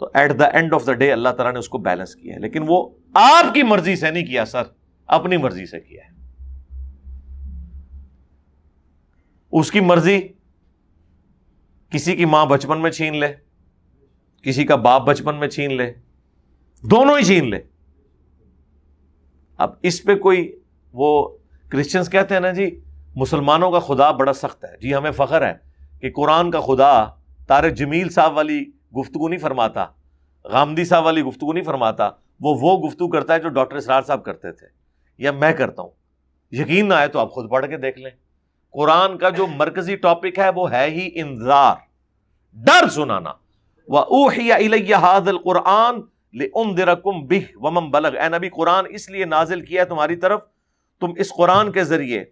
تو at the end of the day اللہ تعالیٰ نے اس کو بیلنس کیا ہے، لیکن وہ آپ کی مرضی سے نہیں کیا سر، اپنی مرضی سے کیا ہے. اس کی مرضی کسی کی ماں بچپن میں چھین لے، کسی کا باپ بچپن میں چھین لے، دونوں ہی چھین لے. اب اس پہ کوئی وہ کرسچنز کہتے ہیں نا جی مسلمانوں کا خدا بڑا سخت ہے. جی ہمیں فخر ہے کہ قرآن کا خدا طارق جمیل صاحب والی گفتگو نہیں فرماتا، غامدی صاحب والی گفتگو نہیں فرماتا، وہ گفتگو کرتا ہے جو ڈاکٹر اسرار صاحب کرتے تھے یا میں کرتا ہوں. یقین نہ آئے تو آپ خود پڑھ کے دیکھ لیں. قرآن کا جو مرکزی ٹاپک ہے وہ ہے ہی انذار، ڈر سنانا. وَأُوحِيَ إِلَيَّ هَذَا الْقُرْآنُ لِأُنذِرَكُم بِهِ وَمَن بَلَغَ. اے نبی قرآن اس لیے نازل کیا ہے تمہاری طرف، تم اس قرآن کے ذریعے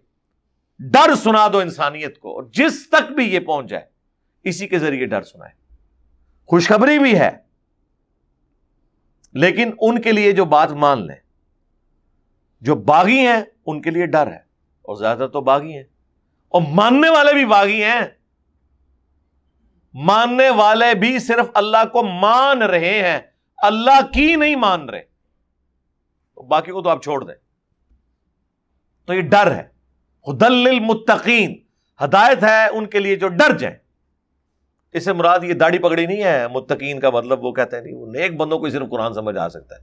ڈر سنا دو انسانیت کو، اور جس تک بھی یہ پہنچ جائے اسی کے ذریعے ڈر سنائے. خوشخبری بھی ہے، لیکن ان کے لیے جو بات مان لیں، جو باغی ہیں ان کے لیے ڈر ہے، اور زیادہ تو باغی ہیں، اور ماننے والے بھی باغی ہیں. ماننے والے بھی صرف اللہ کو مان رہے ہیں، اللہ کی نہیں مان رہے، باقی کو تو آپ چھوڑ دیں. تو یہ ڈر ہے. ہدی للمتقین، ہدایت ہے ان کے لیے جو ڈر جائیں. اس سے مراد یہ داڑھی پگڑی نہیں ہے. متقین کا مطلب وہ کہتے ہیں نہیں وہ نیک بندوں کو صرف قرآن سمجھ آ سکتا ہے.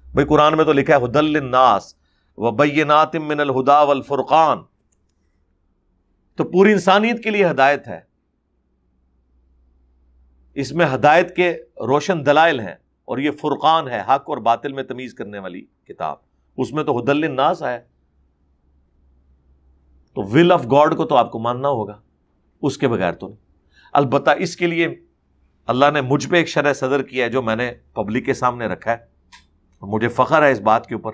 بھئی قرآن میں تو لکھا ہے ہدی للناس وبینات من الہدی والفرقان، تو پوری انسانیت کے لیے ہدایت ہے. اس میں ہدایت کے روشن دلائل ہیں، اور یہ فرقان ہے، حق اور باطل میں تمیز کرنے والی کتاب. اس میں تو ہدی للناس ہے. تو ول آف گاڈ کو تو آپ کو ماننا ہوگا، اس کے بغیر تو نہیں. البتہ اس کے لیے اللہ نے مجھ پہ ایک شرح صدر کیا ہے جو میں نے پبلک کے سامنے رکھا ہے، اور مجھے فخر ہے اس بات کے اوپر.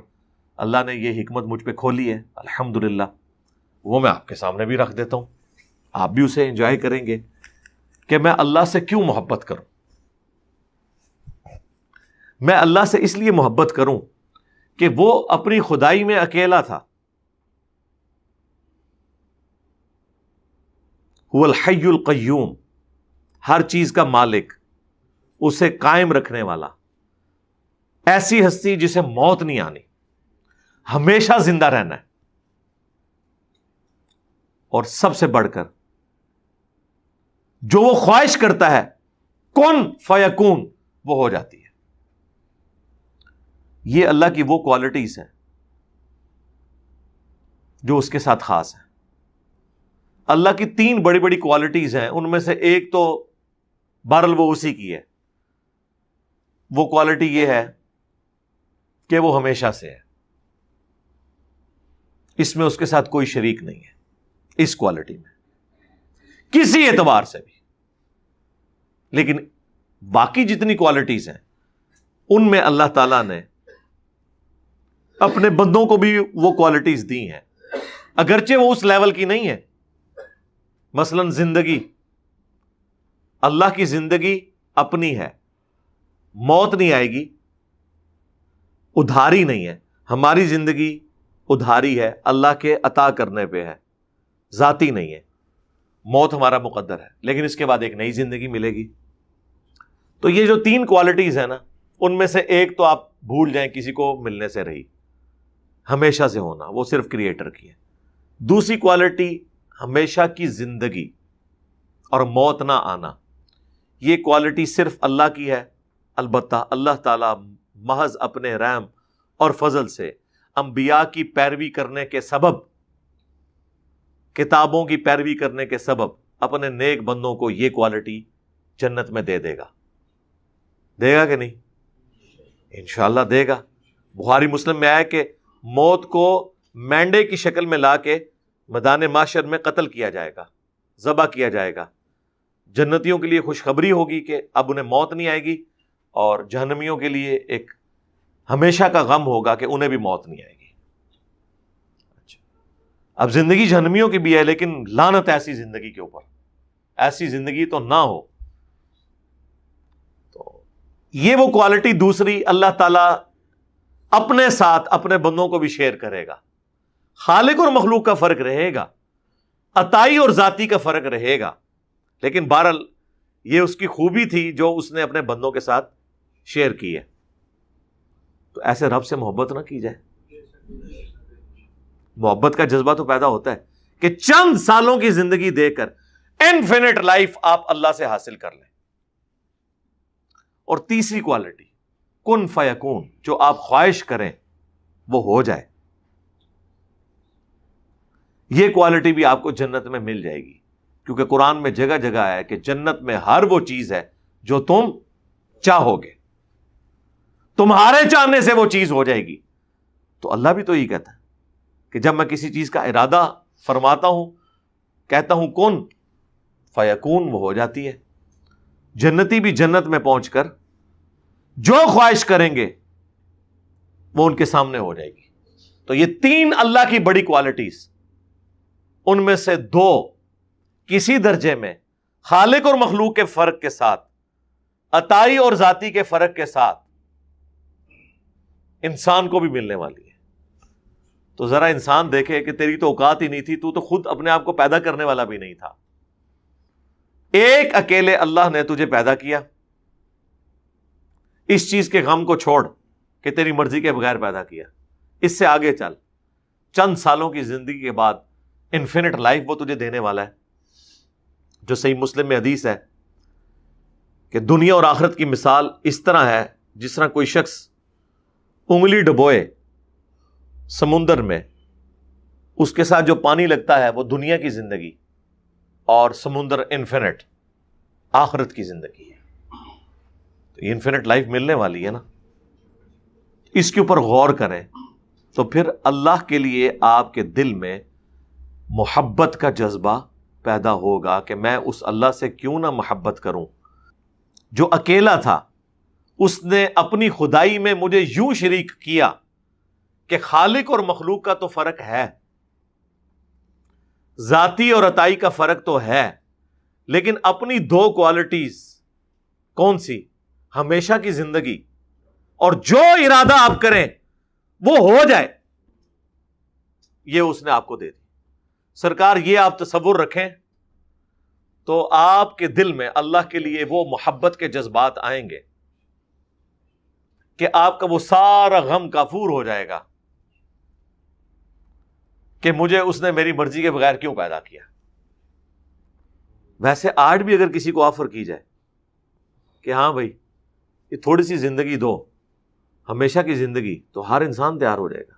اللہ نے یہ حکمت مجھ پہ کھولی ہے الحمدللہ. وہ میں آپ کے سامنے بھی رکھ دیتا ہوں، آپ بھی اسے انجوائے کریں گے کہ میں اللہ سے کیوں محبت کروں. میں اللہ سے اس لیے محبت کروں کہ وہ اپنی خدائی میں اکیلا تھا. هو الحی القیوم، ہر چیز کا مالک، اسے قائم رکھنے والا، ایسی ہستی جسے موت نہیں آنی، ہمیشہ زندہ رہنا ہے. اور سب سے بڑھ کر جو وہ خواہش کرتا ہے کن فیکون، وہ ہو جاتی ہے. یہ اللہ کی وہ کوالٹیز ہیں جو اس کے ساتھ خاص ہیں. اللہ کی 3 بڑی بڑی کوالٹیز ہیں، ان میں سے ایک تو بہرحال وہ اسی کی ہے. وہ کوالٹی یہ ہے کہ وہ ہمیشہ سے ہے، اس میں اس کے ساتھ کوئی شریک نہیں ہے. اس کوالٹی میں کسی اعتبار سے بھی. لیکن باقی جتنی کوالٹیز ہیں ان میں اللہ تعالیٰ نے اپنے بندوں کو بھی وہ کوالٹیز دی ہیں، اگرچہ وہ اس لیول کی نہیں ہے. مثلا زندگی، اللہ کی زندگی اپنی ہے، موت نہیں آئے گی، ادھاری نہیں ہے. ہماری زندگی ادھاری ہے، اللہ کے عطا کرنے پہ ہے، ذاتی نہیں ہے. موت ہمارا مقدر ہے، لیکن اس کے بعد ایک نئی زندگی ملے گی. تو یہ جو 3 کوالٹیز ہیں نا، ان میں سے ایک تو آپ بھول جائیں، کسی کو ملنے سے رہی، ہمیشہ سے ہونا وہ صرف کریٹر کی ہے. دوسری کوالٹی ہمیشہ کی زندگی اور موت نہ آنا، یہ کوالٹی صرف اللہ کی ہے. البتہ اللہ تعالیٰ محض اپنے رحم اور فضل سے انبیاء کی پیروی کرنے کے سبب، کتابوں کی پیروی کرنے کے سبب اپنے نیک بندوں کو یہ کوالٹی جنت میں دے دے گا. دے گا کہ نہیں؟ انشاءاللہ دے گا. بخاری مسلم میں آیا کہ موت کو مینڈے کی شکل میں لا کے میدان محشر میں قتل کیا جائے گا، ذبح کیا جائے گا. جنتیوں کے لیے خوشخبری ہوگی کہ اب انہیں موت نہیں آئے گی، اور جہنمیوں کے لیے ایک ہمیشہ کا غم ہوگا کہ انہیں بھی موت نہیں آئے گی. اچھا، اب زندگی جہنمیوں کی بھی ہے، لیکن لعنت ایسی زندگی کے اوپر، ایسی زندگی تو نہ ہو. تو یہ وہ کوالٹی دوسری اللہ تعالیٰ اپنے ساتھ اپنے بندوں کو بھی شیئر کرے گا. خالق اور مخلوق کا فرق رہے گا، عطائی اور ذاتی کا فرق رہے گا، لیکن بہرحال یہ اس کی خوبی تھی جو اس نے اپنے بندوں کے ساتھ شیئر کی ہے. تو ایسے رب سے محبت نہ کی جائے. محبت کا جذبہ تو پیدا ہوتا ہے کہ چند سالوں کی زندگی دے کر انفینٹ لائف آپ اللہ سے حاصل کر لیں. اور تیسری کوالٹی کن فیکون، جو آپ خواہش کریں وہ ہو جائے. یہ کوالٹی بھی آپ کو جنت میں مل جائے گی، کیونکہ قرآن میں جگہ جگہ ہے کہ جنت میں ہر وہ چیز ہے جو تم چاہو گے، تمہارے چاہنے سے وہ چیز ہو جائے گی. تو اللہ بھی تو یہی کہتا ہے کہ جب میں کسی چیز کا ارادہ فرماتا ہوں، کہتا ہوں کن فیکون، وہ ہو جاتی ہے. جنتی بھی جنت میں پہنچ کر جو خواہش کریں گے وہ ان کے سامنے ہو جائے گی. تو یہ تین اللہ کی بڑی کوالٹیز، ان میں سے دو کسی درجے میں خالق اور مخلوق کے فرق کے ساتھ، عطائی اور ذاتی کے فرق کے ساتھ انسان کو بھی ملنے والی ہے. تو ذرا انسان دیکھے کہ تیری تو اوقات ہی نہیں تھی، تو خود اپنے آپ کو پیدا کرنے والا بھی نہیں تھا. ایک اکیلے اللہ نے تجھے پیدا کیا. اس چیز کے غم کو چھوڑ کہ تیری مرضی کے بغیر پیدا کیا. اس سے آگے چل، چند سالوں کی زندگی کے بعد انفینٹ لائف وہ تجھے دینے والا ہے. جو صحیح مسلم میں حدیث ہے کہ دنیا اور آخرت کی مثال اس طرح ہے جس طرح کوئی شخص انگلی ڈبوئے سمندر میں، اس کے ساتھ جو پانی لگتا ہے وہ دنیا کی زندگی، اور سمندر انفینٹ آخرت کی زندگی ہے. تو یہ انفینٹ لائف ملنے والی ہے نا. اس کے اوپر غور کریں تو پھر اللہ کے لیے آپ کے دل میں محبت کا جذبہ پیدا ہوگا کہ میں اس اللہ سے کیوں نہ محبت کروں جو اکیلا تھا. اس نے اپنی خدائی میں مجھے یوں شریک کیا کہ خالق اور مخلوق کا تو فرق ہے، ذاتی اور عطائی کا فرق تو ہے، لیکن اپنی دو کوالٹیز کون سی؟ ہمیشہ کی زندگی اور جو ارادہ آپ کریں وہ ہو جائے، یہ اس نے آپ کو دے دی. سرکار یہ آپ تصور رکھیں تو آپ کے دل میں اللہ کے لیے وہ محبت کے جذبات آئیں گے کہ آپ کا وہ سارا غم کافور ہو جائے گا کہ مجھے اس نے میری مرضی کے بغیر کیوں پیدا کیا. ویسے آج بھی اگر کسی کو آفر کی جائے کہ ہاں بھائی یہ تھوڑی سی زندگی دو، ہمیشہ کی زندگی، تو ہر انسان تیار ہو جائے گا.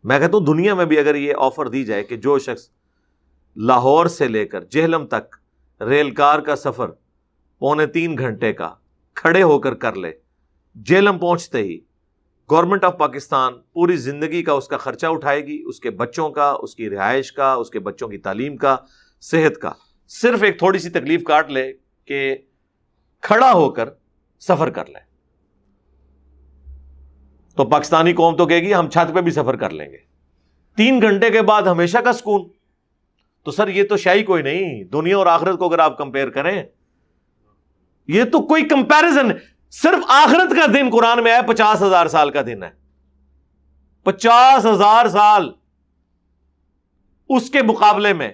میں کہتا ہوں دنیا میں بھی اگر یہ آفر دی جائے کہ جو شخص لاہور سے لے کر جہلم تک ریل کار کا سفر 2.25 گھنٹے کا کھڑے ہو کر کر لے، جہلم پہنچتے ہی گورنمنٹ آف پاکستان پوری زندگی کا اس کا خرچہ اٹھائے گی، اس کے بچوں کا، اس کی رہائش کا، اس کے بچوں کی تعلیم کا، صحت کا. صرف ایک تھوڑی سی تکلیف کاٹ لے کہ کھڑا ہو کر سفر کر لیں، تو پاکستانی قوم تو کہے گی ہم چھت پہ بھی سفر کر لیں گے. 3 گھنٹے کے بعد ہمیشہ کا سکون. تو سر یہ تو شاہی کوئی نہیں. دنیا اور آخرت کو اگر آپ کمپیئر کریں، یہ تو کوئی کمپیریزن. صرف آخرت کا دن قرآن میں ہے 50,000 سال کا دن ہے. 50,000 سال. اس کے مقابلے میں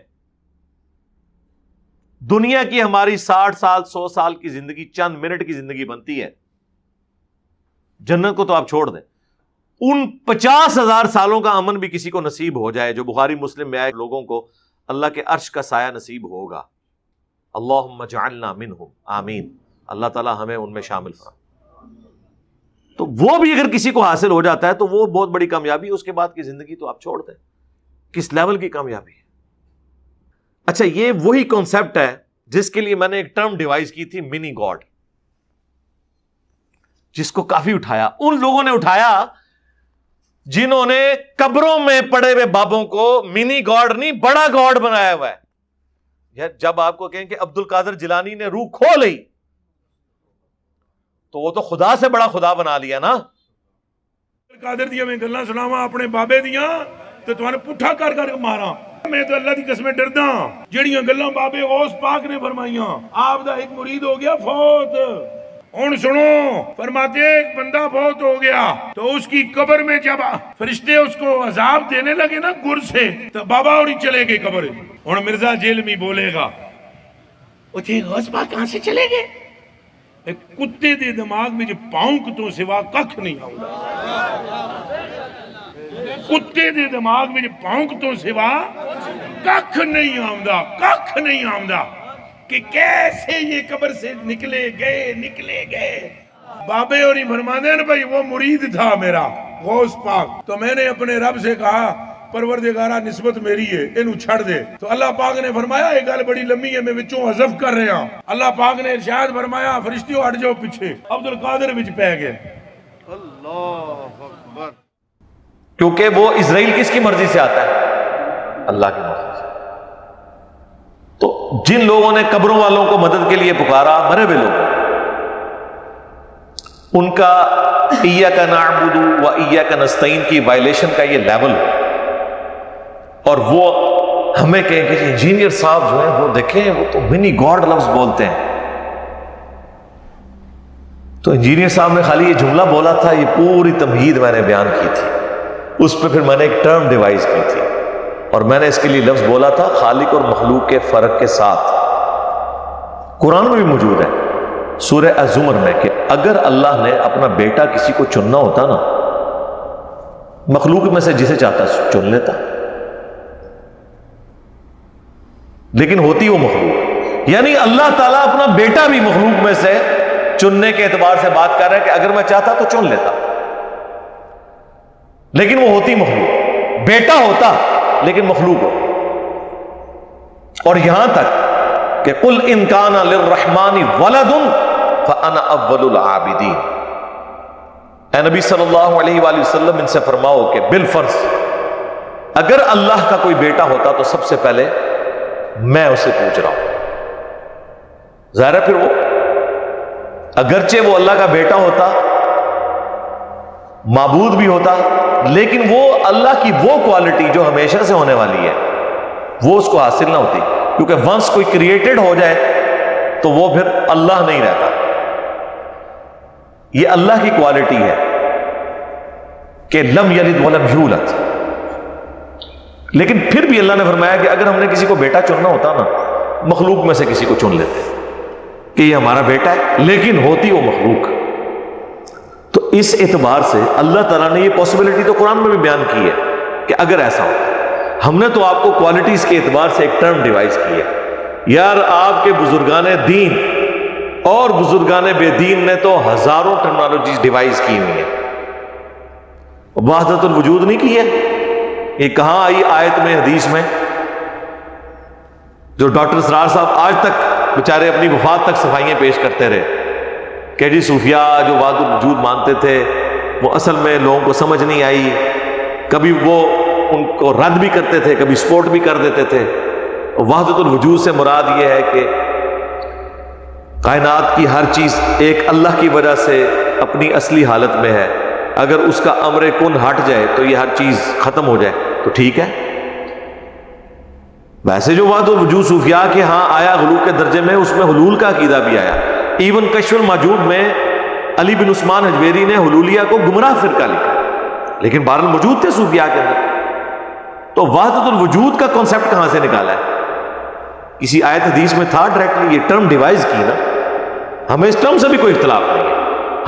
دنیا کی ہماری 60 سال 100 سال کی زندگی چند منٹ کی زندگی بنتی ہے. جنت کو تو آپ چھوڑ دیں. ان 50,000 سالوں کا امن بھی کسی کو نصیب ہو جائے جو بخاری مسلم میں آئے، لوگوں کو اللہ کے عرش کا سایہ نصیب ہوگا. اللہم اجعلنا منہم، آمین. اللہ تعالی ہمیں ان میں شامل فرما. تو وہ بھی اگر کسی کو حاصل ہو جاتا ہے تو وہ بہت بڑی کامیابی. اس کے بعد کی زندگی تو آپ چھوڑ دیں. کس لیول کی کامیابی ہے. اچھا، یہ وہی کانسیپٹ ہے جس کے لیے میں نے ایک ٹرم ڈیوائز کی تھی، منی گاڈ، جس کو کافی اٹھایا. ان لوگوں نے اٹھایا جنہوں نے قبروں میں پڑے ہوئے بابوں کو منی گاڈ نہیں بڑا گاڈ بنایا ہوا ہے. یار جب آپ کو کہیں کہ عبد القادر جیلانی نے روح کھو لی تو وہ تو خدا سے بڑا خدا بنا لیا نا. قادر دیا میں گلاں سناواں اپنے بابے دیاں تے تواں پٹھا کر کر ماراں. میں تو اللہ دی قسمیں ڈردا جڑیاں گلاں بابے غوث پاک نے فرمائیاں. آپ دا ایک مرید ہو گیا فوت. ہن سنو، فرماتے ایک بندہ فوت ہو گیا تو اس کی قبر میں جب فرشتے اس کو عذاب دینے لگے نا گر سے، تو بابا اور ہی چلے گئے قبر. ہن مرزا جیلمی بولے گا اٹھے غوث پاک کہاں سے چلے گئے؟ کتے دے دماغ میں پاؤنک تو سوا ککھ نہیں آؤں کتے دے دماغ میں پاؤنک تو سوا ککھ نہیں آؤں کہ کیسے یہ قبر سے نکلے گئے بابے اور ہی فرماندے ہیں بھائی وہ مرید تھا میرا غوث پاک، تو میں نے اپنے رب سے کہا پروردگارہ نسبت میری ہے انہوں چھڑ دے، تو اللہ پاک نے فرمایا ایک گل بڑی لمبی ہے میں وچوں حذف کر رہا ہوں۔ اللہ پاک نے ارشاد فرمایا فرشتیوں ہٹ جاؤ پیچھے، عبدالقادر وچ پہ گئے۔ اللہ اکبر۔ کیونکہ وہ اسرائیل کس کی مرضی سے آتا ہے؟ اللہ کی مرضی سے۔ تو جن لوگوں نے قبروں والوں کو مدد کے لیے پکارا، مرے ہوئے لوگ، ان کا ایاک نعبد و ایاک نستعین کی وائلیشن کا یہ لیول، اور وہ ہمیں کہیں کہ انجینئر صاحب جو ہیں وہ دیکھیں وہ تو منی گاڈ لفظ بولتے ہیں۔ تو انجینئر صاحب نے خالی یہ جملہ بولا تھا، یہ پوری تمہید میں نے بیان کی تھی، اس پہ پھر میں نے ایک ٹرم ڈیوائز کی تھی، اور میں نے اس کے لیے لفظ بولا تھا خالق اور مخلوق کے فرق کے ساتھ۔ قرآن میں بھی موجود ہے سورہ الزمر میں کہ اگر اللہ نے اپنا بیٹا کسی کو چننا ہوتا نا، مخلوق میں سے جسے چاہتا چن لیتا، لیکن ہوتی وہ مخلوق، یعنی اللہ تعالیٰ اپنا بیٹا بھی مخلوق میں سے چننے کے اعتبار سے بات کر رہا ہے کہ اگر میں چاہتا تو چن لیتا، لیکن وہ ہوتی مخلوق، بیٹا ہوتا لیکن مخلوق ہو۔ اور یہاں تک کہ قل ان کان للرحمن ولد فانا اول العابدین، اے نبی صلی اللہ علیہ وآلہ وسلم ان سے فرماؤ کہ بالفرض اگر اللہ کا کوئی بیٹا ہوتا تو سب سے پہلے میں اسے پوچھ رہا ہوں۔ ظاہر ہے پھر وہ اگرچہ وہ اللہ کا بیٹا ہوتا، معبود بھی ہوتا، لیکن وہ اللہ کی وہ کوالٹی جو ہمیشہ سے ہونے والی ہے وہ اس کو حاصل نہ ہوتی، کیونکہ ونس کوئی کریٹڈ ہو جائے تو وہ پھر اللہ نہیں رہتا۔ یہ اللہ کی کوالٹی ہے کہ لم یلد ولم یولد، لیکن پھر بھی اللہ نے فرمایا کہ اگر ہم نے کسی کو بیٹا چننا ہوتا نا، مخلوق میں سے کسی کو چن لیتے کہ یہ ہمارا بیٹا ہے، لیکن ہوتی وہ مخلوق۔ تو اس اعتبار سے اللہ تعالیٰ نے یہ پاسبلٹی تو قرآن میں بھی بیان کی ہے کہ اگر ایسا ہو، ہم نے تو آپ کو کوالٹیز کے اعتبار سے ایک ٹرم ڈیوائز کی ہے۔ یار آپ کے بزرگان دین اور بزرگان بے دین نے تو ہزاروں ٹرمنالوجیز ڈیوائز کی ہوئی ہیں، وحدت الوجود نہیں کی ہے۔ یہ کہاں آئی آیت میں، حدیث میں؟ جو ڈاکٹر اسرار صاحب آج تک بیچارے اپنی وفات تک صفائیاں پیش کرتے رہے کہ جی صوفیاء جو وحدت الوجود مانتے تھے وہ اصل میں لوگوں کو سمجھ نہیں آئی، کبھی وہ ان کو رد بھی کرتے تھے، کبھی سپورٹ بھی کر دیتے تھے۔ وحدت الوجود سے مراد یہ ہے کہ کائنات کی ہر چیز ایک اللہ کی وجہ سے اپنی اصلی حالت میں ہے، اگر اس کا امر کن ہٹ جائے تو یہ ہر چیز ختم ہو جائے تو ٹھیک ہے۔ ویسے جو وحدت الوجود صوفیاء کے ہاں آیا غلو کے درجے میں، اس میں حلول کا عقیدہ بھی آیا۔ ایون کشف المحجوب میں علی بن عثمان حجویری نے حلولیہ کو گمراہ فرقہ لکھا، لیکن بہرحال موجود تھے صوفیاء کے اندر۔ تو وحدت الوجود کا کانسیپٹ کہاں سے نکالا ہے؟ کسی آیت حدیث میں تھا ڈائریکٹلی، یہ ٹرم ڈیوائز کی نا، ہمیں اس ٹرم سے بھی کوئی اختلاف نہیں ہے،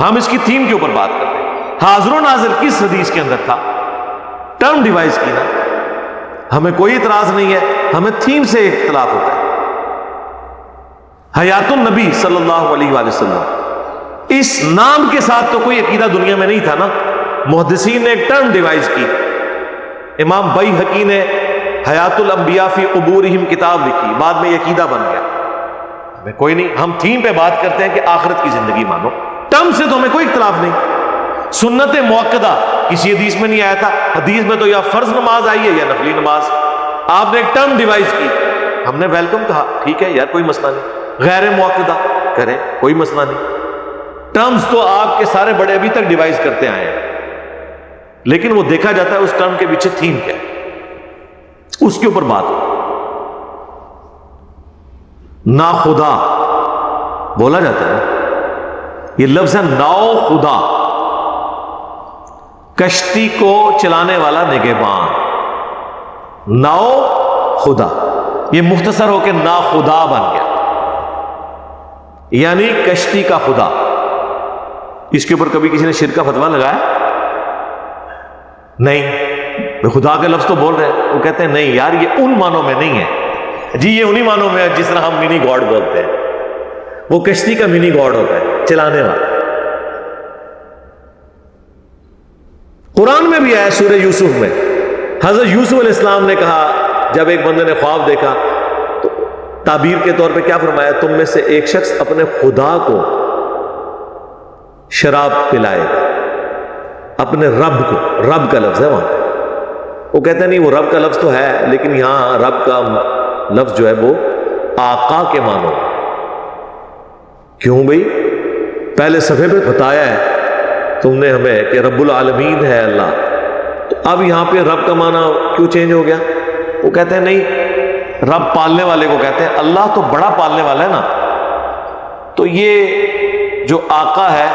ہم اس کی تھیم کے اوپر بات کرتے ہیں۔ حاضر و ناظر کس حدیث کے اندر تھا؟ ٹرم ڈیوائز کی نا، ہمیں کوئی اعتراض نہیں ہے، ہمیں تھیم سے اختلاف ہوتا ہے۔ حیات النبی صلی اللہ علیہ وآلہ وسلم، اس نام کے ساتھ تو کوئی عقیدہ دنیا میں نہیں تھا نا، محدثین نے ایک ٹرم ڈیوائز کی۔ امام بیہقی نے حیات الانبیاء فی قبورہم کتاب لکھی، بعد میں یہ عقیدہ بن گیا۔ ہمیں کوئی نہیں، ہم تھیم پہ بات کرتے ہیں کہ آخرت کی زندگی مانو، ٹرم سے تو ہمیں کوئی اختلاف نہیں۔ سنت موقدہ کسی حدیث میں نہیں آیا تھا، حدیث میں تو یا فرض نماز آئی ہے یا نفلی نماز، آپ نے ایک ٹرم ڈیوائز کی، ہم نے ویلکم کہا، ٹھیک ہے یار کوئی مسئلہ نہیں۔ غیر موقدہ کریں، کوئی مسئلہ نہیں۔ ٹرمز تو آپ کے سارے بڑے ابھی تک ڈیوائز کرتے آئے ہیں، لیکن وہ دیکھا جاتا ہے اس ٹرم کے پیچھے تھیم کیا ہے، اس کے اوپر بات ہو۔ نا خدا بولا جاتا ہے، یہ لفظ ہے ناؤ خدا، کشتی کو چلانے والا نگہبان، ناؤ خدا، یہ مختصر ہو کے نا خدا بن گیا، یعنی کشتی کا خدا۔ اس کے اوپر کبھی کسی نے شرک کا فتویٰ لگایا؟ نہیں. خدا کے لفظ تو بول رہے ہیں. وہ کہتے ہیں نہیں یار یہ ان معنوں میں نہیں ہے. جی یہ انہی معنوں میں ہے جس طرح ہم منی گاڈ بولتے ہیں. وہ کشتی کا منی گاڈ ہوتا ہے چلانے والا. قرآن میں بھی آیا سورہ یوسف میں. حضرت یوسف علیہ السلام نے کہا جب ایک بندے نے خواب دیکھا تو تعبیر کے طور پہ کیا فرمایا؟ تم میں سے ایک شخص اپنے خدا کو شراب پلائے گا. اپنے رب کو، رب کا لفظ ہے وہاں پہ. وہ کہتے ہیں نہیں وہ رب کا لفظ تو ہے لیکن یہاں رب کا لفظ جو ہے وہ آقا کے معنوں. کیوں بھائی؟ پہلے صفحے پہ بتایا ہے تم نے ہمیں کہ رب العالمین ہے اللہ، تو اب یہاں پہ رب کا معنی کیوں چینج ہو گیا؟ وہ کہتے ہیں نہیں رب پالنے والے کو کہتے ہیں، اللہ تو بڑا پالنے والا ہے نا. تو یہ جو آقا ہے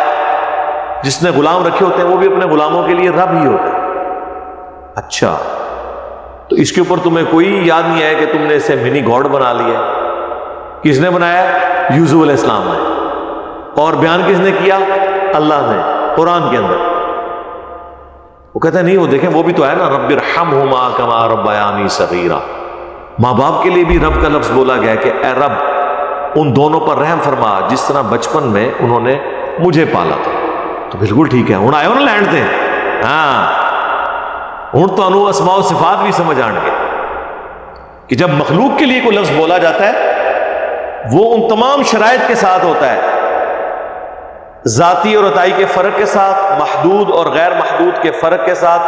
جس نے غلام رکھے ہوتے ہیں وہ بھی اپنے غلاموں کے لیے رب ہی ہوتا ہے. اچھا تو اس کے اوپر تمہیں کوئی یاد نہیں آیا کہ تم نے اسے منی گاڈ بنا لیا؟ کس نے بنایا؟ یوسف علیہ السلام نے. اور بیان کس نے کیا؟ اللہ نے قرآن کے اندر. وہ کہتا ہے نہیں وہ دیکھیں وہ بھی تو ہے نا رب ارحمہما کما ربیانی صغیرا. ماں باپ کے لیے بھی رب کا لفظ بولا گیا کہ اے رب ان دونوں پر رحم فرما جس طرح بچپن میں انہوں نے مجھے پالا تھا. تو بالکل ٹھیک ہے. ہوں آئے ہو نا لینڈ تے. ہاں ہوں تو انو اسماء و صفات بھی سمجھ آن گے کہ جب مخلوق کے لیے کوئی لفظ بولا جاتا ہے وہ ان تمام شرائط کے ساتھ ہوتا ہے، ذاتی اور عطائی کے فرق کے ساتھ، محدود اور غیر محدود کے فرق کے ساتھ.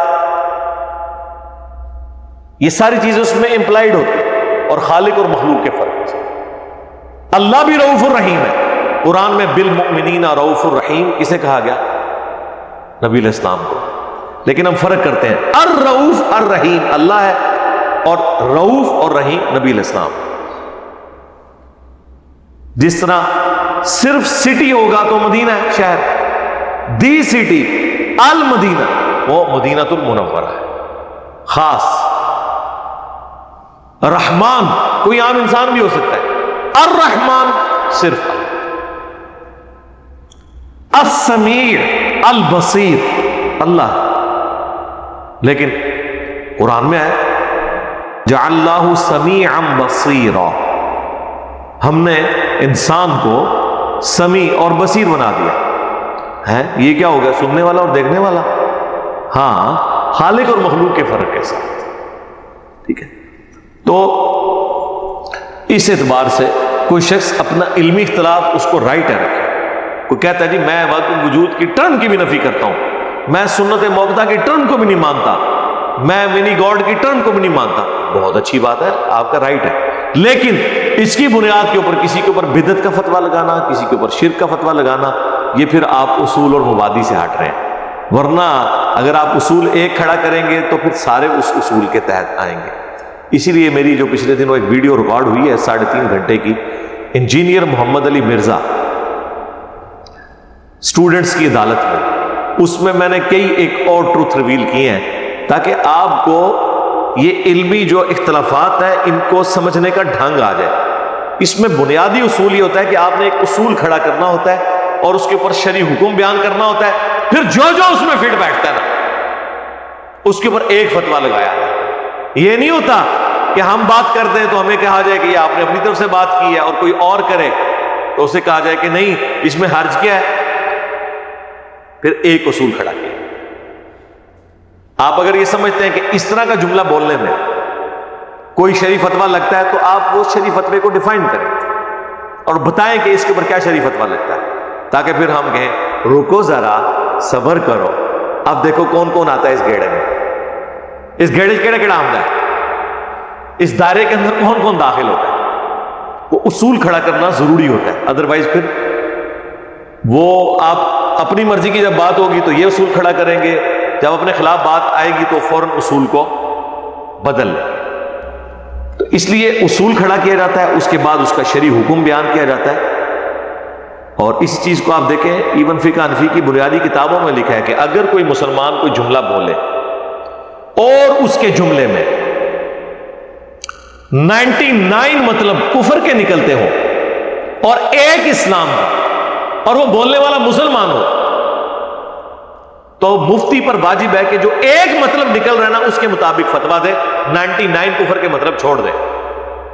یہ ساری چیزیں اس میں امپلائڈ ہوتی ہیں اور خالق اور مخلوق کے فرق کے ساتھ. اللہ بھی رؤوف الرحیم ہے. قرآن میں بالمؤمنین رؤوف الرحیم کسے کہا گیا؟ نبی علیہ السلام کو. لیکن ہم فرق کرتے ہیں، الرؤوف الرحیم اللہ ہے اور رؤوف اور رحیم نبی علیہ السلام. جس طرح صرف سٹی ہوگا تو مدینہ ہے شہر، دی سٹی المدینہ وہ مدینہ المنورہ ہے خاص. رحمان کوئی عام انسان بھی ہو سکتا ہے، الرحمان صرف. السمیع البصیر اللہ. لیکن قرآن میں ہے جعلناہ سمیعا بصیرا، ہم نے انسان کو سمیع اور بصیر بنا دیا ہے. یہ کیا ہو گیا؟ سننے والا اور دیکھنے والا. ہاں خالق اور مخلوق کے فرق کے ساتھ. ٹھیک ہے. تو اس اعتبار سے کوئی شخص اپنا علمی اختلاف اس کو رائٹ ہے رکھے. کوئی کہتا ہے جی میں وحدت وجود کی ٹرم کی بھی نفی کرتا ہوں، میں سنت موقدہ کی ٹرم کو بھی نہیں مانتا، میں منی گاڈ کی ٹرم کو بھی نہیں مانتا. بہت اچھی بات ہے، آپ کا رائٹ ہے. لیکن اس کی بنیاد کے اوپر کسی کے اوپر بدعت کا فتویٰ لگانا، کسی کے اوپر شرک کا فتویٰ لگانا، یہ پھر آپ اصول اور مبادی سے ہٹ رہے ہیں. ورنہ اگر آپ اصول ایک کھڑا کریں گے تو پھر سارے اس اصول کے تحت آئیں گے. اسی لیے میری جو پچھلے دنوں ایک ویڈیو ریکارڈ ہوئی ہے 3.5 گھنٹے کی، انجینئر محمد علی مرزا اسٹوڈنٹس کی عدالت میں، اس میں نے کئی ایک اور ٹروتھ ریویل کیے ہیں تاکہ آپ کو یہ علمی جو اختلافات ہیں ان کو سمجھنے کا ڈھنگ آ جائے. اس میں بنیادی اصول یہ ہوتا ہے کہ آپ نے ایک اصول کھڑا کرنا ہوتا ہے اور اس کے اوپر شرعی حکم بیان کرنا ہوتا ہے، پھر جو اس میں فٹ بیٹھتا ہے نا اس کے اوپر ایک فتویٰ لگایا ہے. یہ نہیں ہوتا کہ ہم بات کرتے ہیں تو ہمیں کہا جائے کہ یہ آپ نے اپنی طرف سے بات کی ہے اور کوئی اور کرے تو اسے کہا جائے کہ نہیں اس میں حرج کیا ہے. پھر ایک اصول کھڑا کیا. آپ اگر یہ سمجھتے ہیں کہ اس طرح کا جملہ بولنے میں کوئی شرعی فتویٰ لگتا ہے تو آپ وہ شرعی فتوے کو ڈیفائن کریں اور بتائیں کہ اس کے اوپر کیا شرعی فتویٰ لگتا ہے، تاکہ پھر ہم کہیں رکو ذرا صبر کرو. اب دیکھو کون کون آتا ہے اس گیڑے میں، اس گیڑے کیڑا کیڑا آمدہ ہے، اس دائرے کے اندر کون کون داخل ہوتا ہے. وہ اصول کھڑا کرنا ضروری ہوتا ہے. ادروائز پھر وہ آپ اپنی مرضی کی جب بات ہوگی تو یہ اصول کھڑا کریں گے، جب اپنے خلاف بات آئے گی تو فوراً اصول کو بدل لیں. تو اس لیے اصول کھڑا کیا جاتا ہے، اس کے بعد اس کا شرعی حکم بیان کیا جاتا ہے. اور اس چیز کو آپ دیکھیں ایون فقہ حنفی کی بنیادی کتابوں میں لکھا ہے کہ اگر کوئی مسلمان کوئی جملہ بولے اور اس کے جملے میں 99 مطلب کفر کے نکلتے ہوں اور ایک اسلام کا، اور وہ بولنے والا مسلمان ہو، تو مفتی پر واجب ہے کہ جو ایک مطلب نکل رہا ہے نا اس کے مطابق فتویٰ دے، 99 کفر کے مطلب چھوڑ دے،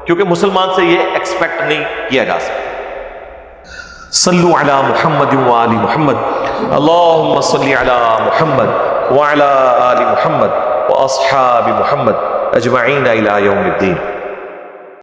کیونکہ مسلمان سے یہ ایکسپیکٹ نہیں کیا جا سکتا۔ صلو علی محمد وآل محمد، اللہم صلی علی محمد وعلی آل محمد واصحاب محمد اجمعین الی یوم الدین۔